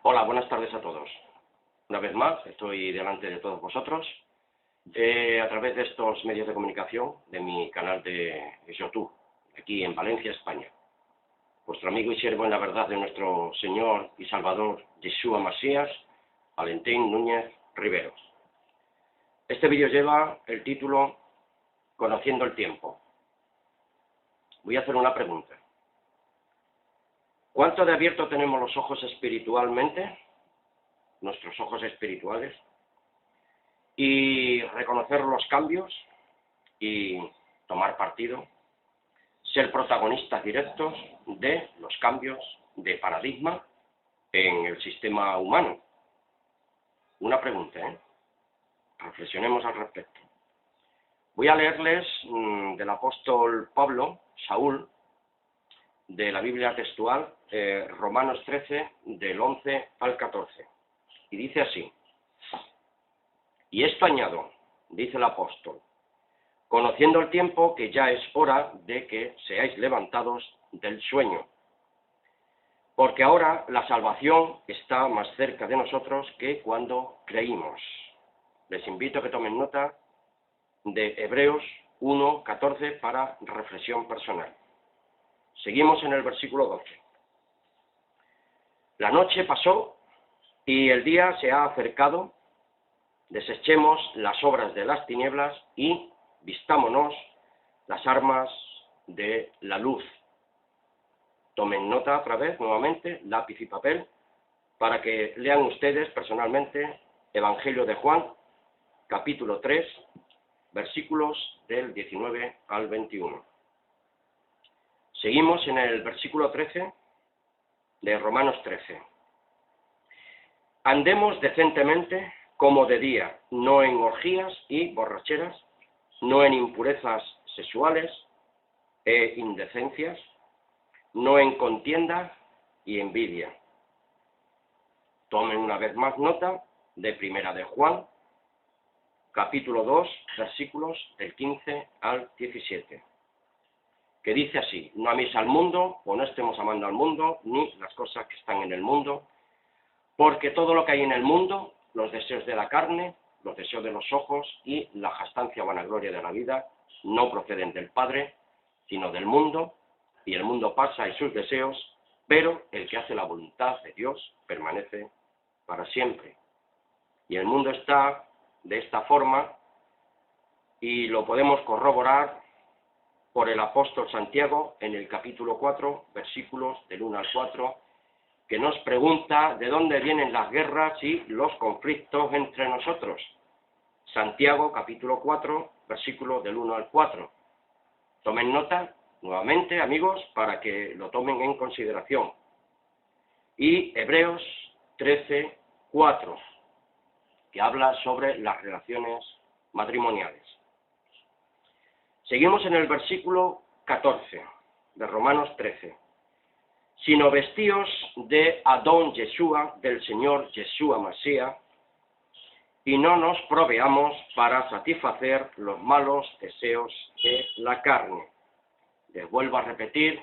Hola, buenas tardes a todos. Una vez más, estoy delante de todos vosotros a través de estos medios de comunicación de mi canal de YouTube, aquí en Valencia, España. Vuestro amigo y siervo en la verdad de nuestro Señor y Salvador, Yeshua Masías, Valentín Núñez Riveros. Este vídeo lleva el título Conociendo el tiempo. Voy a hacer una pregunta. ¿Cuánto de abierto tenemos los ojos espiritualmente, nuestros ojos espirituales, y reconocer los cambios y tomar partido, ser protagonistas directos de los cambios de paradigma en el sistema humano? Una pregunta, reflexionemos al respecto. Voy a leerles del apóstol Pablo, Saúl, de la Biblia textual, Romanos 13, del 11 al 14. Y dice así: y esto añado, dice el apóstol, conociendo el tiempo que ya es hora de que seáis levantados del sueño, porque ahora la salvación está más cerca de nosotros que cuando creímos. Les invito a que tomen nota de Hebreos 1, 14 para reflexión personal. Seguimos en el versículo 12. La noche pasó y el día se ha acercado. Desechemos las obras de las tinieblas y vistámonos las armas de la luz. Tomen nota otra vez, nuevamente, lápiz y papel, para que lean ustedes personalmente Evangelio de Juan, capítulo 3, versículos del 19 al 21. Seguimos en el versículo 13 de Romanos 13. Andemos decentemente como de día, no en orgías y borracheras, no en impurezas sexuales e indecencias, no en contienda y envidia. Tomen una vez más nota de Primera de Juan, capítulo 2, versículos del 15 al 17, que dice así: no améis al mundo, o no estemos amando al mundo, ni las cosas que están en el mundo, porque todo lo que hay en el mundo, los deseos de la carne, los deseos de los ojos y la jactancia o vanagloria de la vida, no proceden del Padre, sino del mundo, y el mundo pasa y sus deseos, pero el que hace la voluntad de Dios permanece para siempre. Y el mundo está de esta forma, y lo podemos corroborar por el apóstol Santiago en el capítulo 4, versículos del 1 al 4, que nos pregunta de dónde vienen las guerras y los conflictos entre nosotros. Santiago, capítulo 4, versículos del 1 al 4. Tomen nota, nuevamente, amigos, para que lo tomen en consideración. Y Hebreos 13, 4, que habla sobre las relaciones matrimoniales. Seguimos en el versículo 14 de Romanos 13. Sino vestíos de Adón Yeshua, del Señor Yeshua Masías, y no nos proveamos para satisfacer los malos deseos de la carne. Les vuelvo a repetir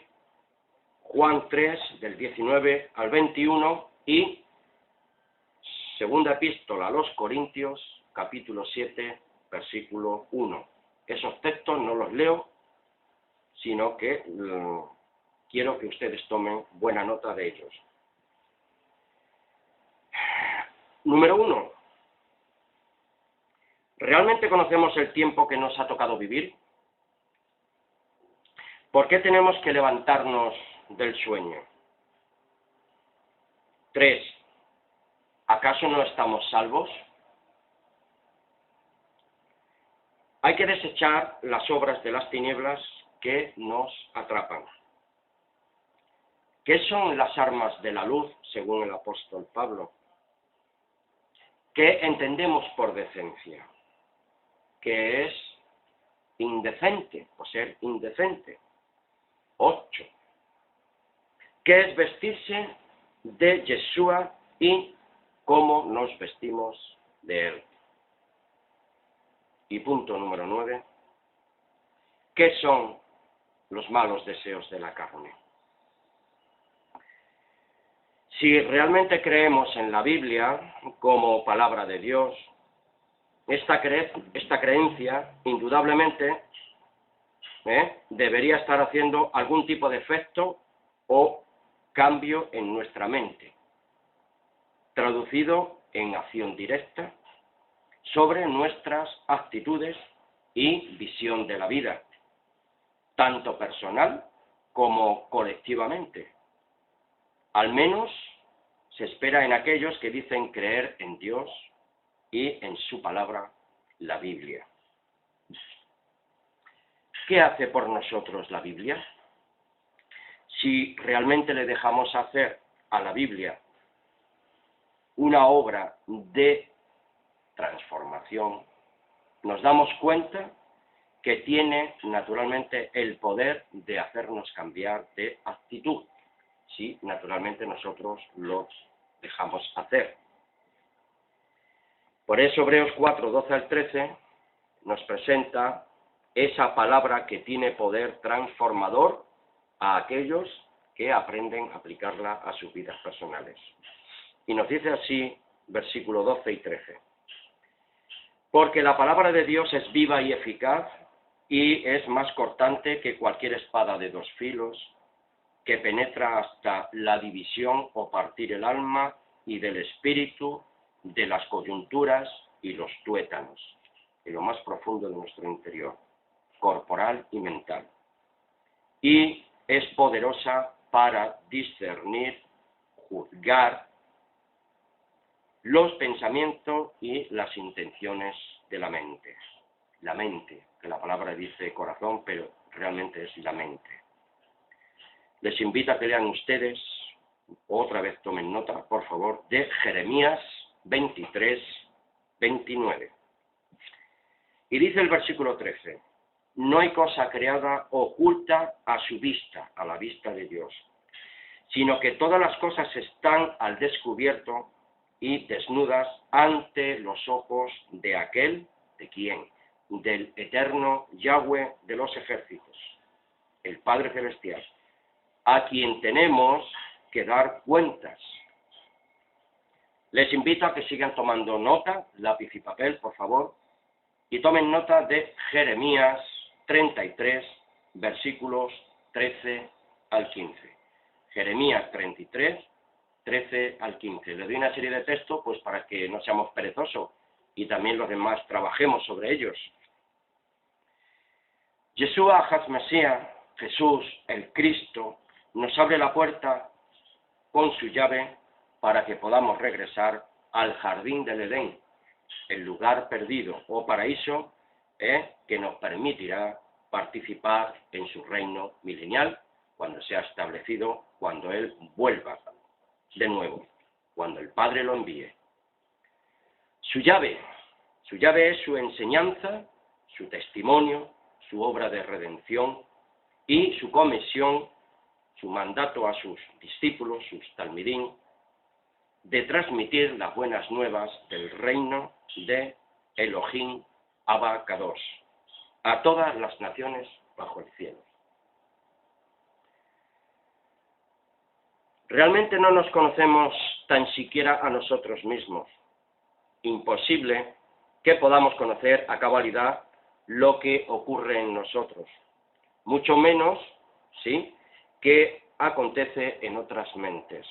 Juan 3, del 19 al 21, y segunda epístola a los Corintios, capítulo 7, versículo 1. Esos textos no los leo, sino que quiero que ustedes tomen buena nota de ellos. Número 1. ¿Realmente conocemos el tiempo que nos ha tocado vivir? ¿Por qué tenemos que levantarnos del sueño? 3. ¿Acaso no estamos salvos? Hay que desechar las obras de las tinieblas que nos atrapan. ¿Qué son las armas de la luz, según el apóstol Pablo? ¿Qué entendemos por decencia? ¿Qué es indecente o ser indecente? 8. ¿Qué es vestirse de Yeshua y cómo nos vestimos de él? Y punto número 9. ¿Qué son los malos deseos de la carne? Si realmente creemos en la Biblia como palabra de Dios, esta creencia, indudablemente, debería estar haciendo algún tipo de efecto o cambio en nuestra mente, traducido en acción directa sobre nuestras actitudes y visión de la vida, tanto personal como colectivamente. Al menos se espera en aquellos que dicen creer en Dios y en su palabra, la Biblia. ¿Qué hace por nosotros la Biblia? Si realmente le dejamos hacer a la Biblia una obra de transformación, nos damos cuenta que tiene naturalmente el poder de hacernos cambiar de actitud, si naturalmente nosotros los dejamos hacer. Por eso Hebreos 4, 12 al 13 nos presenta esa palabra que tiene poder transformador a aquellos que aprenden a aplicarla a sus vidas personales. Y nos dice así, versículo 12 y 13. Porque la palabra de Dios es viva y eficaz, y es más cortante que cualquier espada de dos filos, que penetra hasta la división o partir el alma y del espíritu, de las coyunturas y los tuétanos, en lo más profundo de nuestro interior, corporal y mental. Y es poderosa para discernir, juzgar los pensamientos y las intenciones de la mente. La mente, que la palabra dice corazón, pero realmente es la mente. Les invito a que lean ustedes, otra vez tomen nota, por favor, de Jeremías 23, 29. Y dice el versículo 13, no hay cosa creada oculta a su vista, a la vista de Dios, sino que todas las cosas están al descubierto y desnudas ante los ojos de aquel, ¿de quién? Del eterno Yahweh de los ejércitos, el Padre Celestial, a quien tenemos que dar cuentas. Les invito a que sigan tomando nota, lápiz y papel, por favor, y tomen nota de Jeremías 33, versículos 13 al 15. Jeremías 33, 13 al 15. Le doy una serie de textos pues para que no seamos perezosos y también los demás trabajemos sobre ellos. Yeshua HaMashiach, Jesús, el Cristo, nos abre la puerta con su llave para que podamos regresar al jardín del Edén, el lugar perdido o paraíso que nos permitirá participar en su reino milenial cuando sea establecido, cuando Él vuelva de nuevo, cuando el Padre lo envíe. Su llave es su enseñanza, su testimonio, su obra de redención y su comisión, su mandato a sus discípulos, sus talmidín, de transmitir las buenas nuevas del reino de Elohim Abba Kadosh a todas las naciones bajo el cielo. Realmente no nos conocemos tan siquiera a nosotros mismos. Imposible que podamos conocer a cabalidad lo que ocurre en nosotros, mucho menos, ¿sí?, que acontece en otras mentes,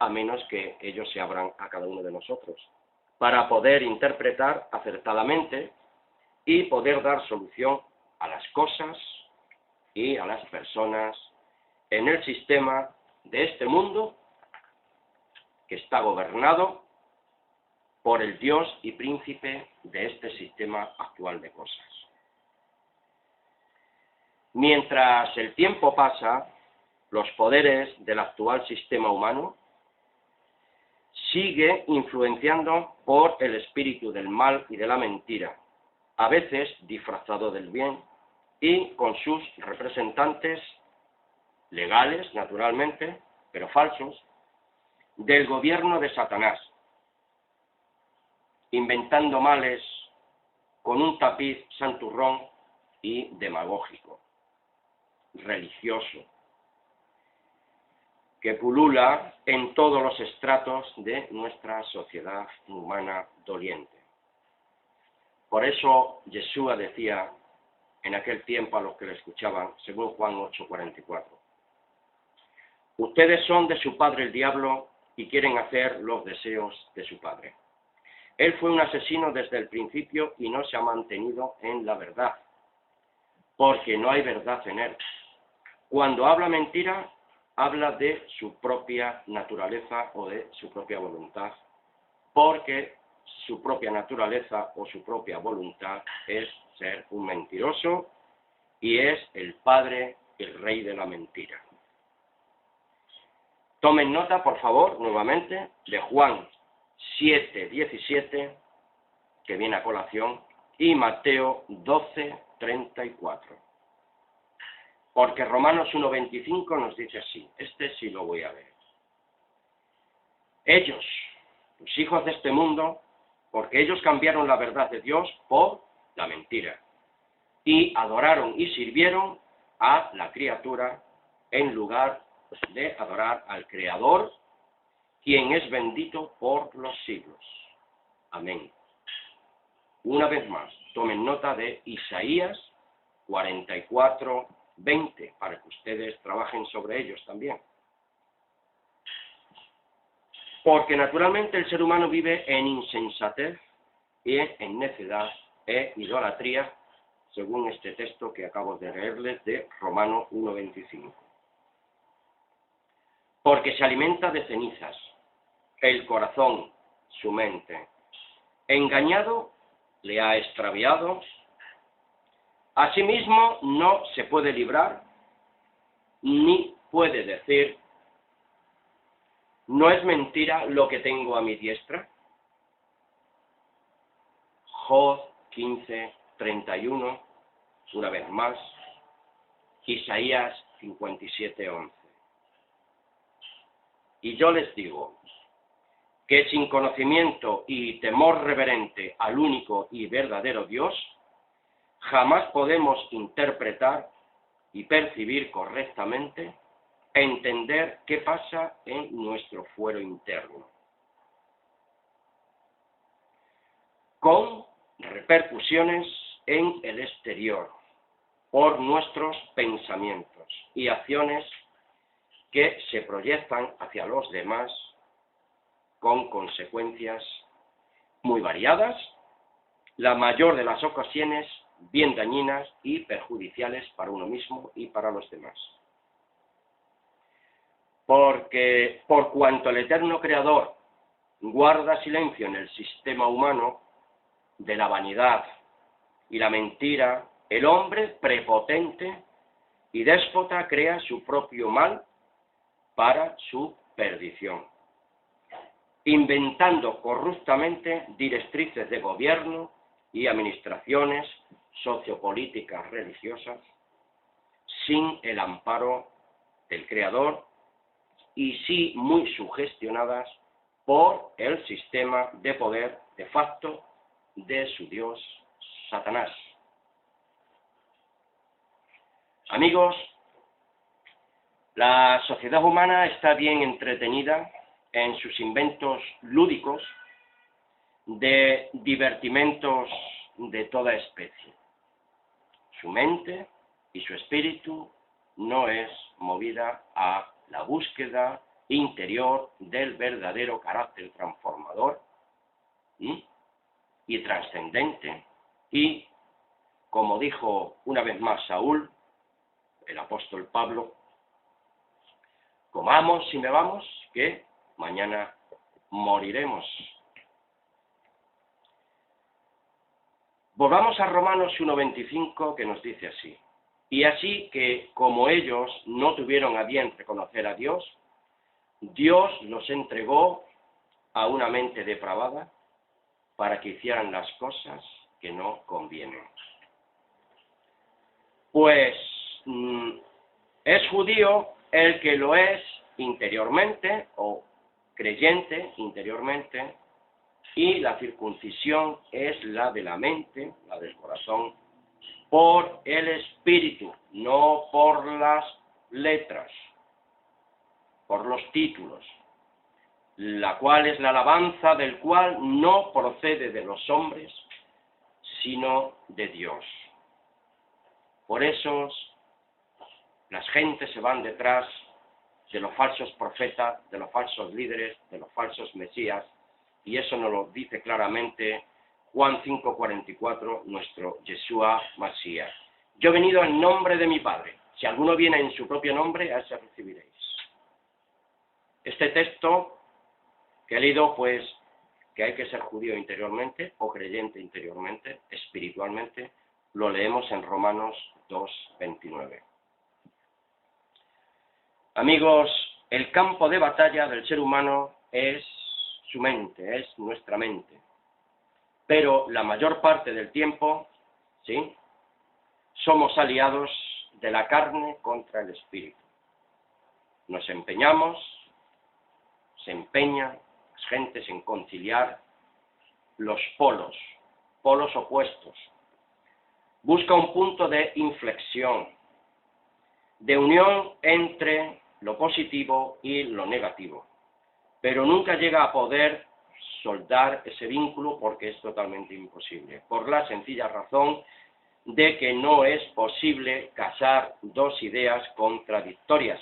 a menos que ellos se abran a cada uno de nosotros, para poder interpretar acertadamente y poder dar solución a las cosas y a las personas en el sistema de este mundo que está gobernado por el Dios y príncipe de este sistema actual de cosas. Mientras el tiempo pasa, los poderes del actual sistema humano sigue influenciando por el espíritu del mal y de la mentira, a veces disfrazado del bien, y con sus representantes legales, naturalmente, pero falsos, del gobierno de Satanás, inventando males con un tapiz santurrón y demagógico, religioso. que pulula en todos los estratos de nuestra sociedad humana doliente. Por eso Yeshua decía en aquel tiempo a los que le escuchaban, según Juan 8:44, ustedes son de su padre el diablo y quieren hacer los deseos de su padre. Él fue un asesino desde el principio y no se ha mantenido en la verdad, porque no hay verdad en él. Cuando habla mentira, habla de su propia naturaleza o de su propia voluntad, porque su propia naturaleza o su propia voluntad es ser un mentiroso y es el padre, el rey de la mentira. Tomen nota, por favor, nuevamente, de Juan 7:17, que viene a colación, y Mateo 12:34. Porque Romanos 1:25 nos dice así, este sí lo voy a leer. Ellos, los hijos de este mundo, porque ellos cambiaron la verdad de Dios por la mentira, y adoraron y sirvieron a la criatura en lugar de adorar al Creador, quien es bendito por los siglos. Amén. Una vez más, tomen nota de Isaías 44:20, para que ustedes trabajen sobre ellos también. Porque naturalmente el ser humano vive en insensatez y en necedad e idolatría, según este texto que acabo de leerles de Romanos 1:25. Porque se alimenta de cenizas, el corazón, su mente, engañado, le ha extraviado, asimismo no se puede librar, ni puede decir, ¿no es mentira lo que tengo a mi diestra? Job 15:31, una vez más, Isaías 57:11. Y yo les digo que sin conocimiento y temor reverente al único y verdadero Dios, jamás podemos interpretar y percibir correctamente, entender qué pasa en nuestro fuero interno, con repercusiones en el exterior, por nuestros pensamientos y acciones que se proyectan hacia los demás con consecuencias muy variadas, la mayor de las ocasiones bien dañinas y perjudiciales para uno mismo y para los demás. Porque por cuanto el eterno Creador guarda silencio en el sistema humano de la vanidad y la mentira, el hombre prepotente y déspota crea su propio mal para su perdición, inventando corruptamente directrices de gobierno y administraciones sociopolíticas religiosas sin el amparo del Creador y sí muy sugestionadas por el sistema de poder de facto de su Dios Satanás. Amigos, la sociedad humana está bien entretenida en sus inventos lúdicos de divertimentos de toda especie. Su mente y su espíritu no es movida a la búsqueda interior del verdadero carácter transformador y trascendente. Y, como dijo una vez más Saúl, el apóstol Pablo, comamos y bebamos, que mañana moriremos. Volvamos a Romanos 1:25, que nos dice así: y así que, como ellos no tuvieron a bien reconocer a Dios, Dios los entregó a una mente depravada para que hicieran las cosas que no convienen. Pues es judío el que lo es interiormente, o creyente interiormente, y la circuncisión es la de la mente, la del corazón, por el espíritu, no por las letras. por los títulos, la cual es la alabanza del cual no procede de los hombres, sino de Dios. Por eso las gentes se van detrás de los falsos profetas, de los falsos líderes, de los falsos mesías, y eso nos lo dice claramente Juan 5:44, nuestro Yeshua Masías. Yo he venido en nombre de mi Padre. Si alguno viene en su propio nombre, a ese recibiréis. Este texto que he leído, pues, que hay que ser judío interiormente o creyente interiormente, espiritualmente, lo leemos en Romanos 2:29. Amigos, el campo de batalla del ser humano es su mente, es nuestra mente. Pero la mayor parte del tiempo, ¿sí?, somos aliados de la carne contra el espíritu. Nos empeñamos, se empeñan las gentes en conciliar los polos opuestos. Busca un punto de inflexión, de unión entre lo positivo y lo negativo, pero nunca llega a poder soldar ese vínculo porque es totalmente imposible, por la sencilla razón de que no es posible casar dos ideas contradictorias.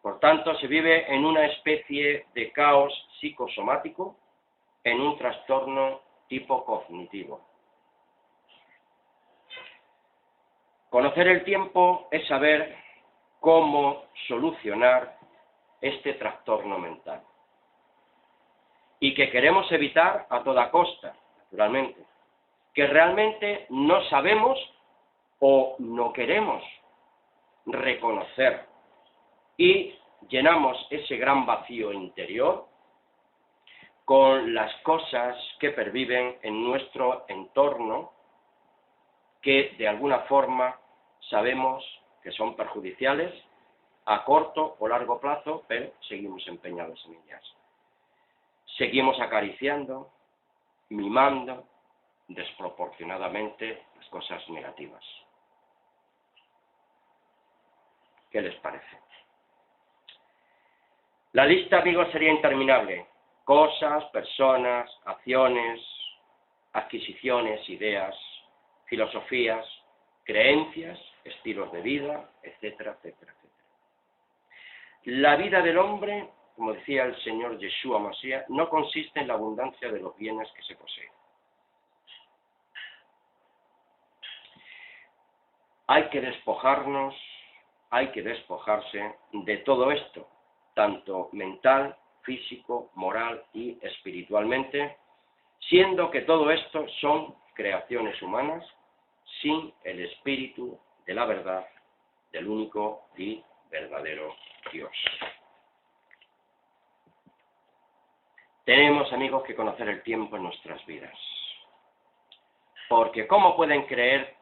Por tanto, se vive en una especie de caos psicosomático, en un trastorno tipo cognitivo. Conocer el tiempo es saber cómo solucionar este trastorno mental. Y que queremos evitar a toda costa, naturalmente. Que realmente no sabemos o no queremos reconocer. Y llenamos ese gran vacío interior con las cosas que perviven en nuestro entorno, que de alguna forma sabemos que son perjudiciales a corto o largo plazo, pero seguimos empeñados en ellas. Seguimos acariciando, mimando desproporcionadamente las cosas negativas. ¿Qué les parece? La lista, amigos, sería interminable. Cosas, personas, acciones, adquisiciones, ideas, filosofías, creencias, estilos de vida, etcétera, etcétera, etcétera. La vida del hombre, como decía el Señor Yeshua Masías, no consiste en la abundancia de los bienes que se poseen. Hay que despojarnos, hay que despojarse de todo esto, tanto mental, físico, moral y espiritualmente, siendo que todo esto son creaciones humanas sin el espíritu de la verdad, del único y verdadero Dios. Tenemos, amigos, que conocer el tiempo en nuestras vidas. Porque ¿cómo pueden creer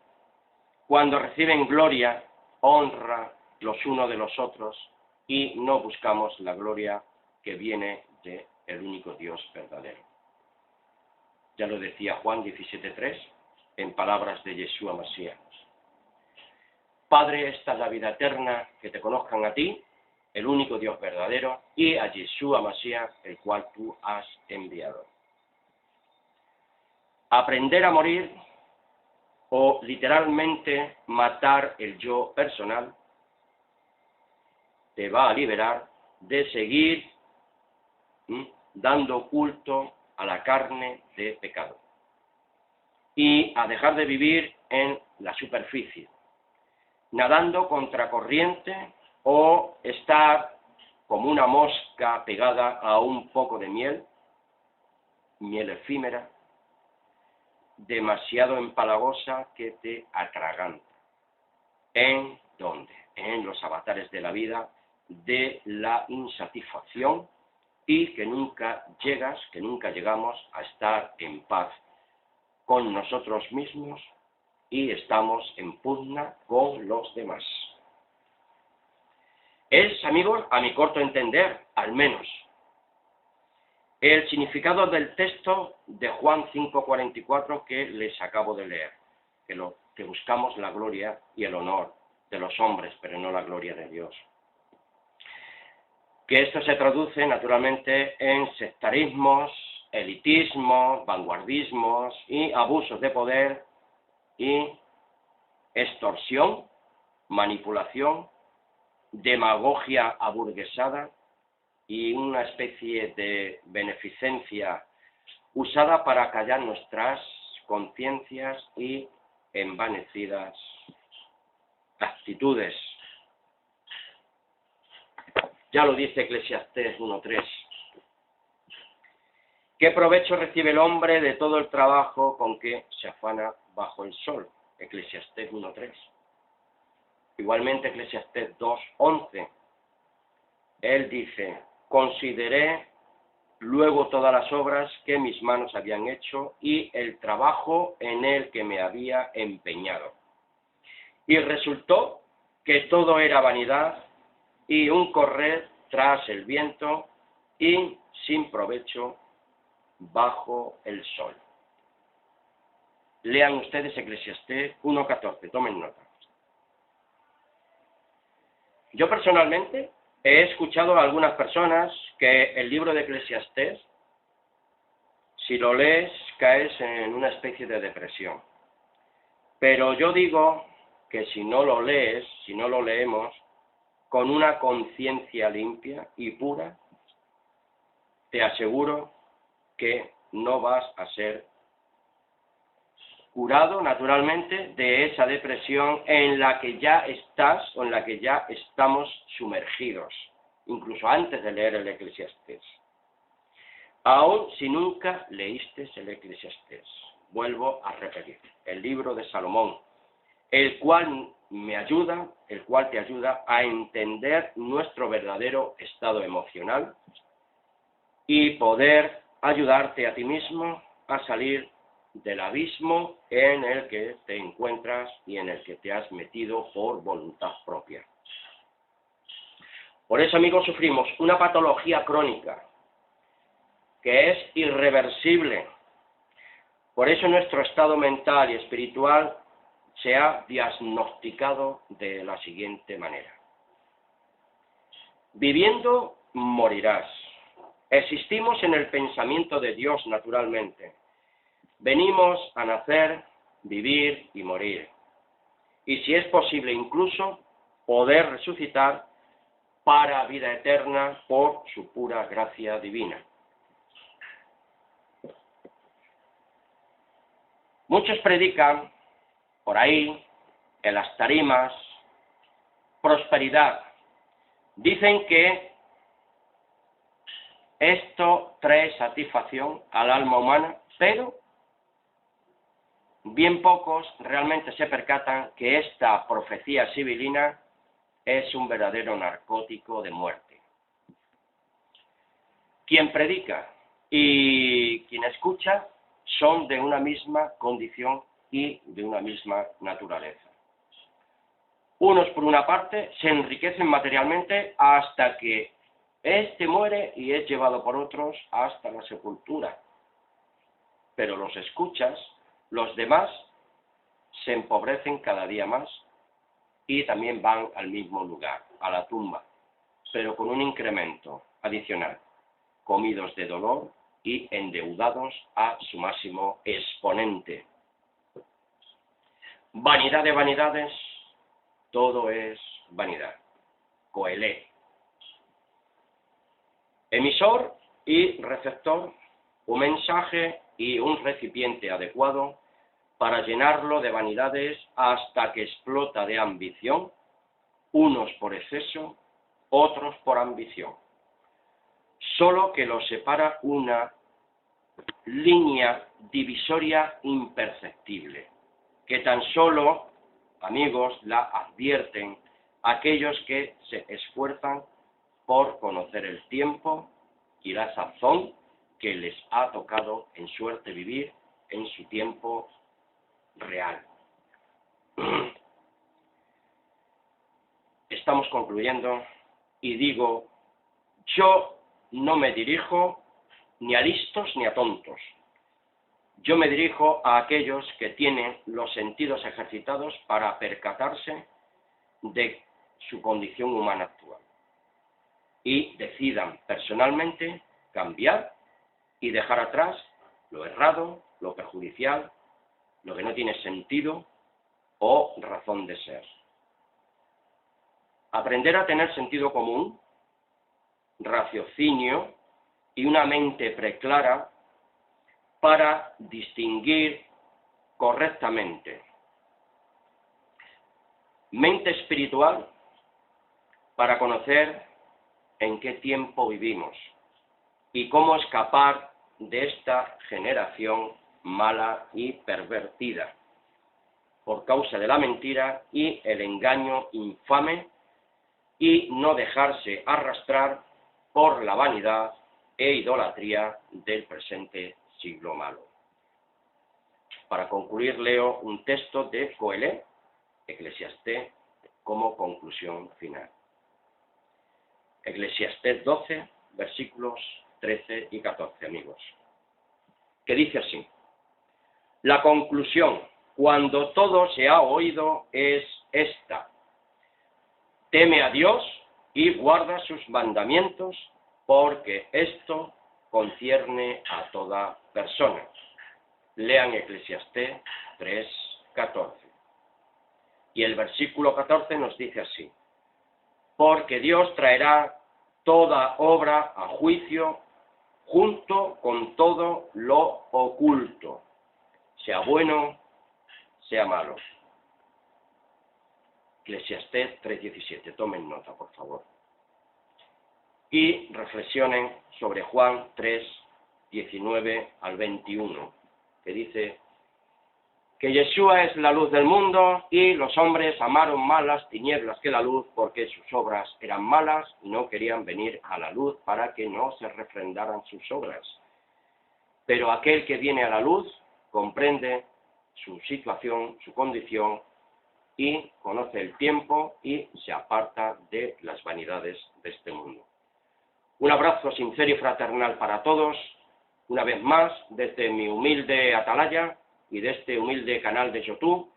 cuando reciben gloria, honra los unos de los otros y no buscamos la gloria que viene del único Dios verdadero? Ya lo decía Juan 17:3 en palabras de Yeshua Masías. Padre, esta es la vida eterna, que te conozcan a ti, el único Dios verdadero, y a Yeshua Masías, el cual tú has enviado. Aprender a morir, o literalmente matar el yo personal, te va a liberar de seguir dando culto a la carne de pecado y a dejar de vivir en la superficie, nadando contracorriente o estar como una mosca pegada a un poco de miel efímera, demasiado empalagosa que te atraganta. ¿En dónde? En los avatares de la vida, de la insatisfacción, y que nunca llegamos a estar en paz con nosotros mismos y estamos en pugna con los demás. Es, amigos, a mi corto entender, al menos, el significado del texto de Juan 5:44 que les acabo de leer, que buscamos la gloria y el honor de los hombres, pero no la gloria de Dios. que esto se traduce naturalmente en sectarismos, elitismos, vanguardismos y abusos de poder y extorsión, manipulación, demagogia aburguesada y una especie de beneficencia usada para callar nuestras conciencias y envanecidas actitudes. Ya lo dice Eclesiastés 1:3. ¿Qué provecho recibe el hombre de todo el trabajo con que se afana bajo el sol? Eclesiastés 1:3. Igualmente Eclesiastés 2:11. Él dice: consideré luego todas las obras que mis manos habían hecho y el trabajo en el que me había empeñado. Y resultó que todo era vanidad y un correr tras el viento y sin provecho bajo el sol. Lean ustedes Eclesiastés 1:14, tomen nota. Yo personalmente he escuchado a algunas personas que el libro de Eclesiastés, si lo lees, caes en una especie de depresión. Pero yo digo que si no lo lees, si no lo leemos, con una conciencia limpia y pura, te aseguro que no vas a ser curado naturalmente de esa depresión en la que ya estás o en la que ya estamos sumergidos, incluso antes de leer el Eclesiastés. Aun si nunca leíste el Eclesiastés, vuelvo a repetir, el libro de Salomón, el cual te ayuda a entender nuestro verdadero estado emocional y poder ayudarte a ti mismo a salir del abismo en el que te encuentras y en el que te has metido por voluntad propia. Por eso, amigos, sufrimos una patología crónica que es irreversible. Por eso nuestro estado mental y espiritual se ha diagnosticado de la siguiente manera. Viviendo, morirás. Existimos en el pensamiento de Dios naturalmente. Venimos a nacer, vivir y morir. Y si es posible incluso poder resucitar para vida eterna por su pura gracia divina. Muchos predican por ahí, en las tarimas, prosperidad. Dicen que esto trae satisfacción al alma humana, pero bien pocos realmente se percatan que esta profecía sibilina es un verdadero narcótico de muerte. Quien predica y quien escucha son de una misma condición y de una misma naturaleza. Unos, por una parte, se enriquecen materialmente hasta que éste muere y es llevado por otros hasta la sepultura. Pero los escuchas, los demás, se empobrecen cada día más y también van al mismo lugar, a la tumba, pero con un incremento adicional, comidos de dolor y endeudados a su máximo exponente. Vanidad de vanidades, todo es vanidad. Coelé. Emisor y receptor, un mensaje y un recipiente adecuado para llenarlo de vanidades hasta que explota de ambición, unos por exceso, otros por ambición. Solo que los separa una línea divisoria imperceptible, que tan solo, amigos, la advierten aquellos que se esfuerzan por conocer el tiempo y la sazón que les ha tocado en suerte vivir en su tiempo real. Estamos concluyendo y digo, yo no me dirijo ni a listos ni a tontos. Yo me dirijo a aquellos que tienen los sentidos ejercitados para percatarse de su condición humana actual. y decidan personalmente cambiar y dejar atrás lo errado, lo perjudicial, lo que no tiene sentido o razón de ser. Aprender a tener sentido común, raciocinio y una mente preclara para distinguir correctamente. Mente espiritual para conocer en qué tiempo vivimos y cómo escapar de esta generación mala y pervertida por causa de la mentira y el engaño infame, y no dejarse arrastrar por la vanidad e idolatría del presente siglo malo. Para concluir, leo un texto de Coelho, Eclesiastés, como conclusión final. Eclesiastés 12, versículos 13 y 14, amigos, que dice así: la conclusión, cuando todo se ha oído, es esta: teme a Dios y guarda sus mandamientos, porque esto concierne a toda persona. Lean Eclesiastés 3, 14. Y el versículo 14 nos dice así: porque Dios traerá toda obra a juicio junto con todo lo oculto, sea bueno, sea malo. Eclesiastés 3:17, tomen nota, por favor. Y reflexionen sobre Juan 3:19 al 21, que dice que Yeshua es la luz del mundo y los hombres amaron más las tinieblas que la luz, porque sus obras eran malas y no querían venir a la luz para que no se refrendaran sus obras. Pero aquel que viene a la luz comprende su situación, su condición, y conoce el tiempo y se aparta de las vanidades de este mundo. Un abrazo sincero y fraternal para todos, una vez más, desde mi humilde atalaya y de este humilde canal de YouTube,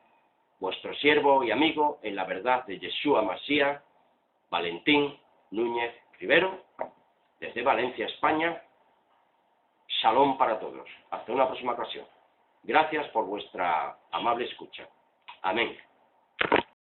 vuestro siervo y amigo en la verdad de Yeshua Mashiach, Valentín Núñez Rivero, desde Valencia, España. Shalom para todos. Hasta una próxima ocasión. Gracias por vuestra amable escucha. Amén.